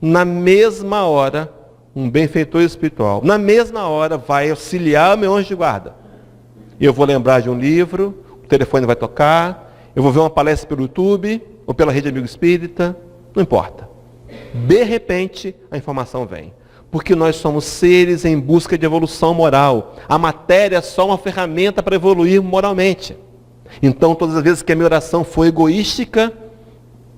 na mesma hora, um benfeitor espiritual, na mesma hora vai auxiliar o meu anjo de guarda. Eu vou lembrar de um livro, o telefone vai tocar, eu vou ver uma palestra pelo YouTube, ou pela Rede Amigo Espírita, não importa. De repente, a informação vem. Porque nós somos seres em busca de evolução moral. A matéria é só uma ferramenta para evoluir moralmente. Então, todas as vezes que a minha oração for egoística,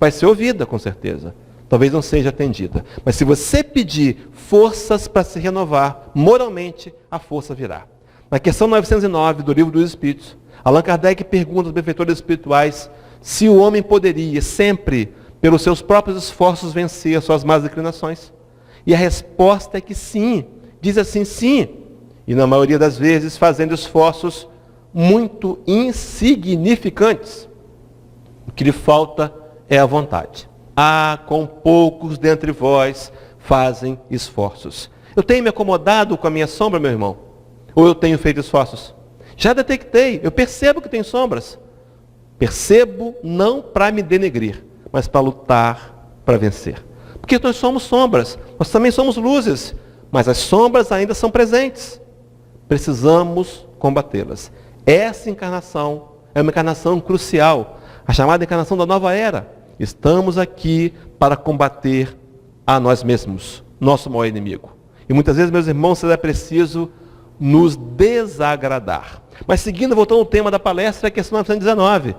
vai ser ouvida, com certeza. Talvez não seja atendida. Mas se você pedir forças para se renovar moralmente, a força virá. Na questão 909 do Livro dos Espíritos, Allan Kardec pergunta aos benfeitores espirituais se o homem poderia sempre, pelos seus próprios esforços, vencer as suas más inclinações. E a resposta é que sim. Diz assim, sim. E na maioria das vezes fazendo esforços muito insignificantes. O que lhe falta é a vontade. Ah, com poucos dentre vós fazem esforços. Eu tenho me acomodado com a minha sombra, meu irmão? Ou eu tenho feito esforços? Já detectei, eu percebo que tem sombras. Percebo não para me denegrir, mas para lutar, para vencer. Porque nós somos sombras, nós também somos luzes, mas as sombras ainda são presentes. Precisamos combatê-las. Essa encarnação é uma encarnação crucial, a chamada encarnação da nova era. Estamos aqui para combater a nós mesmos, nosso maior inimigo. E muitas vezes, meus irmãos, será preciso nos desagradar. Mas seguindo, voltando ao tema da palestra, é a questão 919.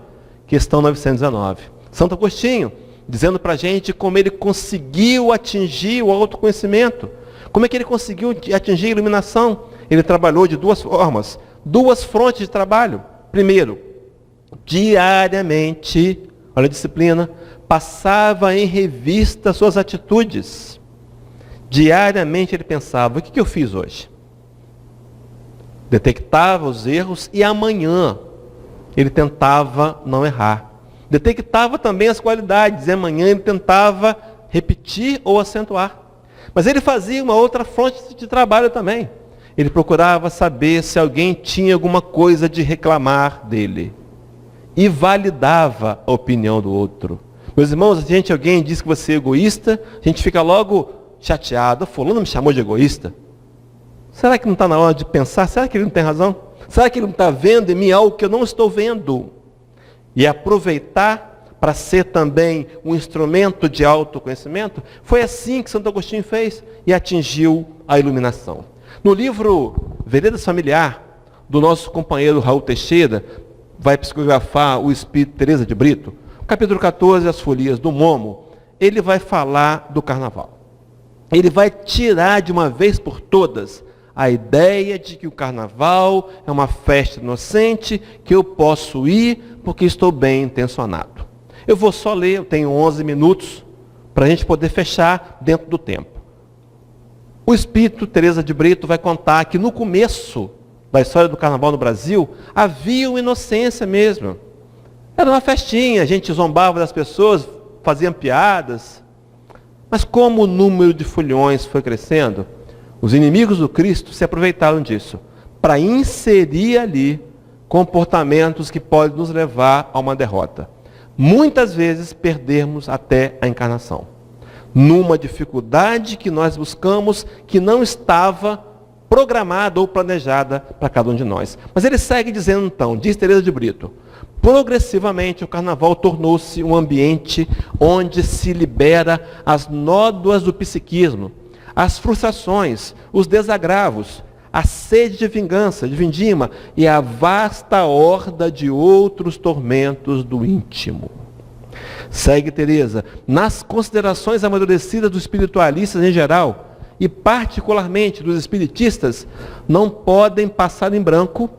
Questão 919. Santo Agostinho, dizendo para a gente como ele conseguiu atingir o autoconhecimento. Como é que ele conseguiu atingir a iluminação? Ele trabalhou de duas formas, duas frontes de trabalho. Primeiro, diariamente, olha a disciplina, passava em revista suas atitudes. Diariamente ele pensava, o que eu fiz hoje? Detectava os erros e amanhã ele tentava não errar. Detectava também as qualidades e amanhã ele tentava repetir ou acentuar. Mas ele fazia uma outra fonte de trabalho também. Ele procurava saber se alguém tinha alguma coisa de reclamar dele. E validava a opinião do outro. Meus irmãos, alguém diz que você é egoísta, a gente fica logo chateado. Fulano me chamou de egoísta. Será que não está na hora de pensar? Será que ele não tem razão? Será que ele não está vendo em mim algo que eu não estou vendo? E aproveitar para ser também um instrumento de autoconhecimento? Foi assim que Santo Agostinho fez e atingiu a iluminação. No livro Veredas Familiar, do nosso companheiro Raul Teixeira, vai psicografar o espírito Teresa de Brito, capítulo 14, As Folias do Momo, ele vai falar do carnaval. ele vai tirar de uma vez por todas a ideia de que o carnaval é uma festa inocente, que eu posso ir porque estou bem intencionado. Eu vou só ler, eu tenho 11 minutos, para a gente poder fechar dentro do tempo. O espírito Teresa de Brito vai contar que no começo da história do carnaval no Brasil, havia uma inocência mesmo. Era uma festinha, a gente zombava das pessoas, fazia piadas. Mas como o número de foliões foi crescendo, os inimigos do Cristo se aproveitaram disso, para inserir ali comportamentos que podem nos levar a uma derrota. Muitas vezes perdermos até a encarnação. Numa dificuldade que nós buscamos, que não estava programada ou planejada para cada um de nós. Mas ele segue dizendo então, diz Teresa de Brito, progressivamente o carnaval tornou-se um ambiente onde se libera as nódoas do psiquismo, as frustrações, os desagravos, a sede de vingança, de vindima e a vasta horda de outros tormentos do íntimo. Segue Teresa, nas considerações amadurecidas dos espiritualistas em geral, e particularmente dos espiritistas, não podem passar em branco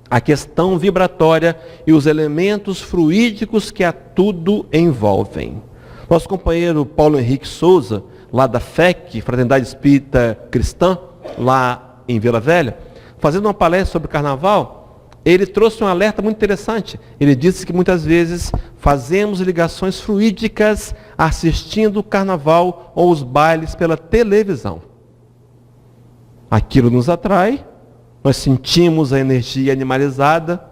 a questão vibratória e os elementos fluídicos que a tudo envolvem. Nosso companheiro Paulo Henrique Souza, lá da FEC, Fraternidade Espírita Cristã, lá em Vila Velha, fazendo uma palestra sobre carnaval, ele trouxe um alerta muito interessante. Ele disse que muitas vezes fazemos ligações fluídicas assistindo o carnaval ou os bailes pela televisão. Aquilo nos atrai, nós sentimos a energia animalizada,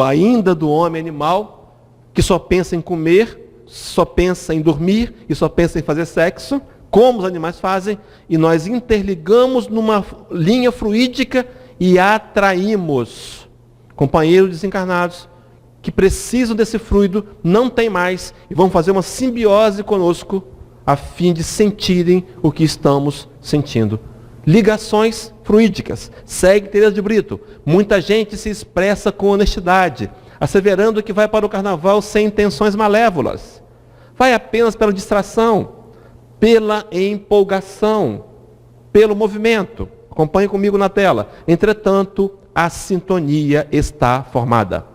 ainda do homem animal, que só pensa em comer, só pensa em dormir e só pensa em fazer sexo, como os animais fazem, e nós interligamos numa linha fluídica e atraímos companheiros desencarnados que precisam desse fluido, não tem mais, e vão fazer uma simbiose conosco, a fim de sentirem o que estamos sentindo. Ligações fluídicas. Segue Teresa de Brito. Muita gente se expressa com honestidade, asseverando que vai para o carnaval sem intenções malévolas. Vai apenas pela distração, pela empolgação, pelo movimento. Acompanhe comigo na tela. Entretanto, a sintonia está formada.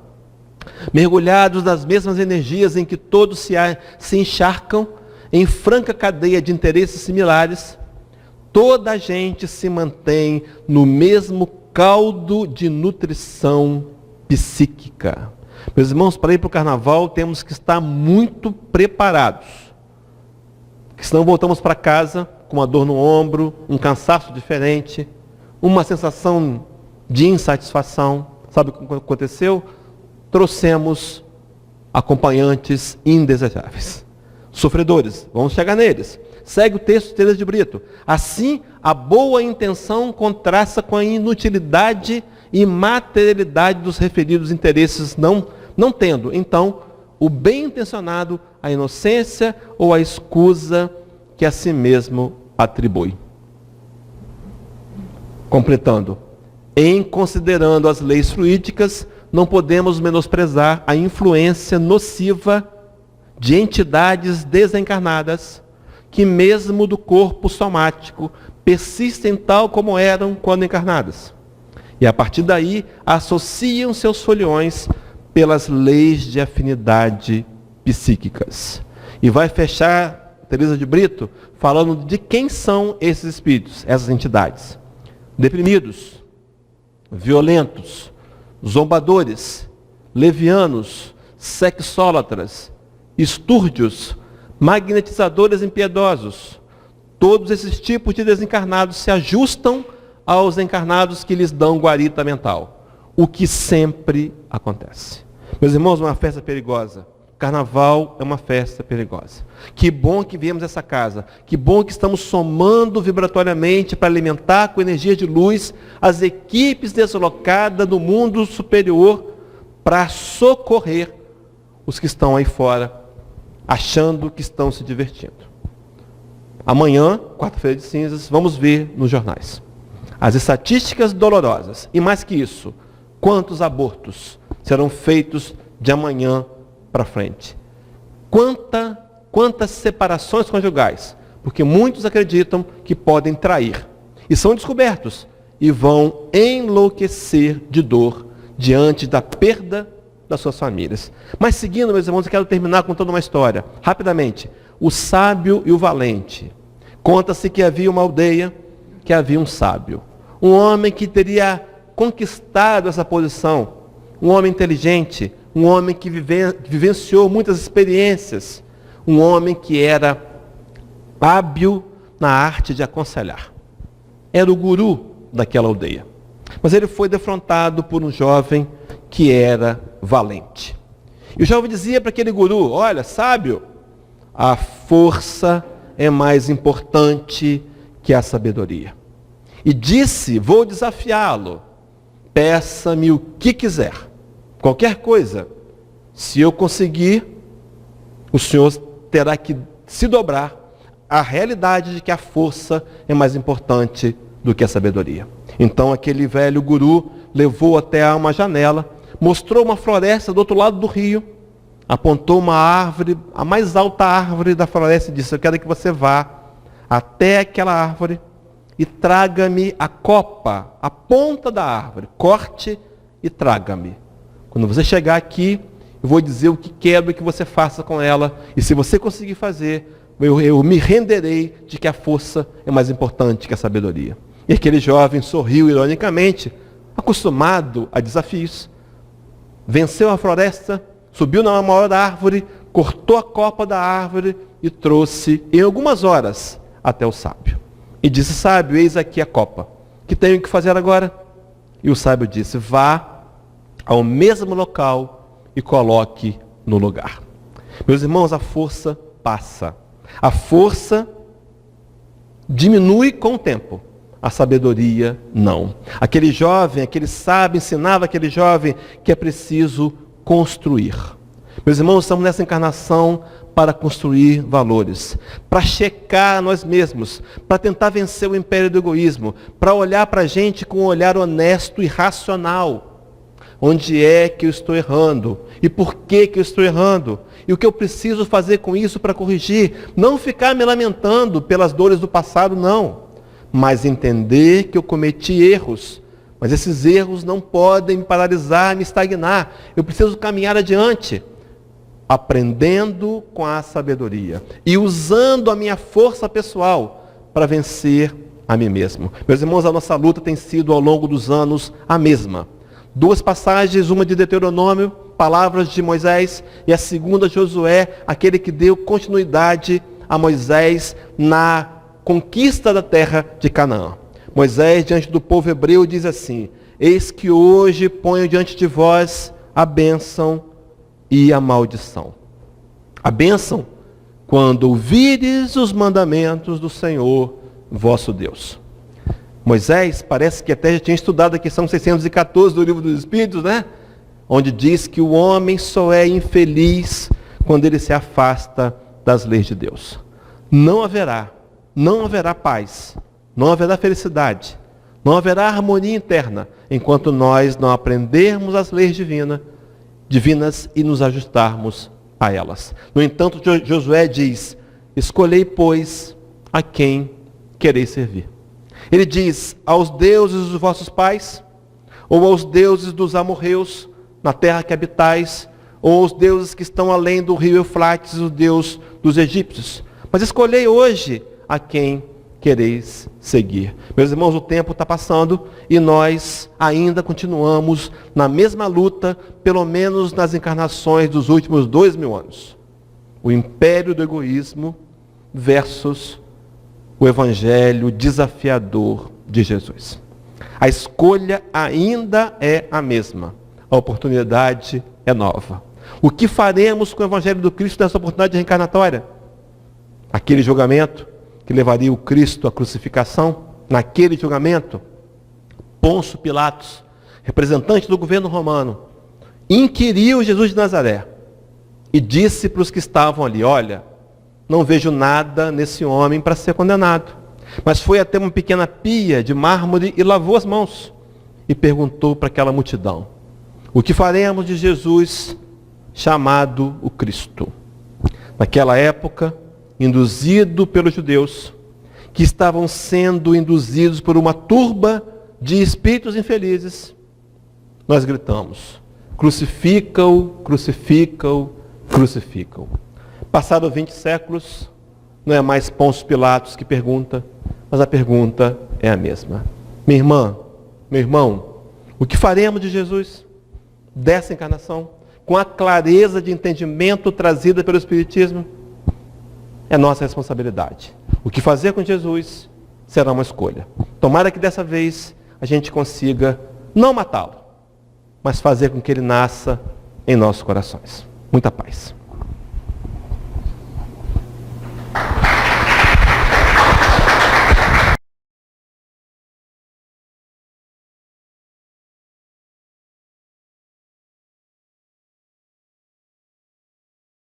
Mergulhados nas mesmas energias em que todos se encharcam, em franca cadeia de interesses similares, toda a gente se mantém no mesmo caldo de nutrição psíquica. Meus irmãos, para ir para o carnaval temos que estar muito preparados. Porque senão voltamos para casa com uma dor no ombro, um cansaço diferente, uma sensação de insatisfação. Sabe o que aconteceu? Trouxemos acompanhantes indesejáveis. Sofredores, vamos chegar neles. Segue o texto de Teresa de Brito. Assim, a boa intenção contrasta com a inutilidade e materialidade dos referidos interesses, não tendo, então, o bem intencionado, a inocência ou a escusa que a si mesmo atribui. Completando, em considerando as leis fluídicas, não podemos menosprezar a influência nociva de entidades desencarnadas, que mesmo do corpo somático, persistem tal como eram quando encarnadas. E a partir daí, associam seus foliões pelas leis de afinidade psíquicas. E vai fechar Teresa de Brito falando de quem são esses espíritos, essas entidades. Deprimidos, violentos, zombadores, levianos, sexólatras, estúrdios, magnetizadores impiedosos. Todos esses tipos de desencarnados se ajustam aos encarnados que lhes dão guarita mental. O que sempre acontece. Meus irmãos, uma festa perigosa. Carnaval é uma festa perigosa. Que bom que viemos a essa casa. Que bom que estamos somando vibratoriamente para alimentar com energia de luz as equipes deslocadas do mundo superior para socorrer os que estão aí fora, achando que estão se divertindo. Amanhã, quarta-feira de cinzas, vamos ver nos jornais as estatísticas dolorosas. E mais que isso, quantos abortos serão feitos de amanhã para frente? Quantas separações conjugais porque muitos acreditam que podem trair. E são descobertos e vão enlouquecer de dor diante da perda das suas famílias. Mas seguindo, meus irmãos, eu quero terminar contando uma história. Rapidamente. O sábio e o valente. Conta-se que havia uma aldeia, que havia um sábio. Um homem que teria conquistado essa posição. Um homem inteligente. Um homem que vivenciou muitas experiências. Um homem que era hábil na arte de aconselhar. Era o guru daquela aldeia. Mas ele foi defrontado por um jovem que era valente. E o jovem dizia para aquele guru: olha, sábio, a força é mais importante que a sabedoria. E disse: vou desafiá-lo. Peça-me o que quiser. Qualquer coisa. Se eu conseguir, o senhor terá que se dobrar à realidade de que a força é mais importante do que a sabedoria. Então aquele velho guru levou até uma janela, mostrou uma floresta do outro lado do rio, apontou uma árvore, a mais alta árvore da floresta, e disse: eu quero que você vá até aquela árvore e traga-me a copa, a ponta da árvore, corte e traga-me. Quando você chegar aqui, eu vou dizer o que quero que você faça com ela, e se você conseguir fazer, eu me renderei de que a força é mais importante que a sabedoria. E aquele jovem sorriu ironicamente, acostumado a desafios. Venceu a floresta, subiu na maior árvore, cortou a copa da árvore e trouxe em algumas horas até o sábio. E disse: sábio, eis aqui a copa. Que tenho que fazer agora? E o sábio disse: vá ao mesmo local e coloque no lugar. Meus irmãos, a força passa. A força diminui com o tempo. A sabedoria não. Aquele jovem, aquele sábio, ensinava aquele jovem que é preciso construir. Meus irmãos, estamos nessa encarnação para construir valores, para checar nós mesmos, para tentar vencer o império do egoísmo, para olhar para a gente com um olhar honesto e racional. Onde é que eu estou errando? E por que eu estou errando? E o que eu preciso fazer com isso para corrigir? Não ficar me lamentando pelas dores do passado, não. Mas entender que eu cometi erros. Mas esses erros não podem me paralisar, me estagnar. Eu preciso caminhar adiante, aprendendo com a sabedoria e usando a minha força pessoal para vencer a mim mesmo. Meus irmãos, a nossa luta tem sido ao longo dos anos a mesma. Duas passagens, uma de Deuteronômio, palavras de Moisés, e a segunda, Josué, aquele que deu continuidade a Moisés na conquista da terra de Canaã. Moisés, diante do povo hebreu, diz assim: eis que hoje ponho diante de vós a bênção e a maldição. A bênção, quando ouvires os mandamentos do Senhor vosso Deus. Moisés parece que até já tinha estudado a questão 614 do Livro dos Espíritos, né? Onde diz que o homem só é infeliz quando ele se afasta das leis de Deus. Não haverá paz, não haverá felicidade, não haverá harmonia interna, enquanto nós não aprendermos as leis divinas e nos ajustarmos a elas. No entanto, Josué diz: escolhei, pois, a quem quereis servir. Ele diz: aos deuses dos vossos pais, ou aos deuses dos amorreus, na terra que habitais, ou aos deuses que estão além do rio Eufrates, o Deus dos egípcios. Mas escolhei hoje a quem quereis seguir. Meus irmãos, o tempo está passando e nós ainda continuamos na mesma luta, pelo menos nas encarnações dos últimos 2000 anos. O império do egoísmo versus o evangelho desafiador de Jesus. A escolha ainda é a mesma. A oportunidade é nova. O que faremos com o evangelho do Cristo nessa oportunidade reencarnatória? Aquele julgamento que levaria o Cristo à crucificação, naquele julgamento, Pôncio Pilatos, representante do governo romano, inquiriu Jesus de Nazaré e disse para os que estavam ali: olha, não vejo nada nesse homem para ser condenado. Mas foi até uma pequena pia de mármore e lavou as mãos e perguntou para aquela multidão: o que faremos de Jesus chamado o Cristo? Naquela época, induzido pelos judeus, que estavam sendo induzidos por uma turba de espíritos infelizes, nós gritamos: crucifica-o, crucifica-o, crucifica-o. Passados 20 séculos, não é mais Pôncio Pilatos que pergunta, mas a pergunta é a mesma. Minha irmã, meu irmão, o que faremos de Jesus, dessa encarnação, com a clareza de entendimento trazida pelo Espiritismo? É nossa responsabilidade. O que fazer com Jesus será uma escolha. Tomara que dessa vez a gente consiga não matá-lo, mas fazer com que ele nasça em nossos corações. Muita paz.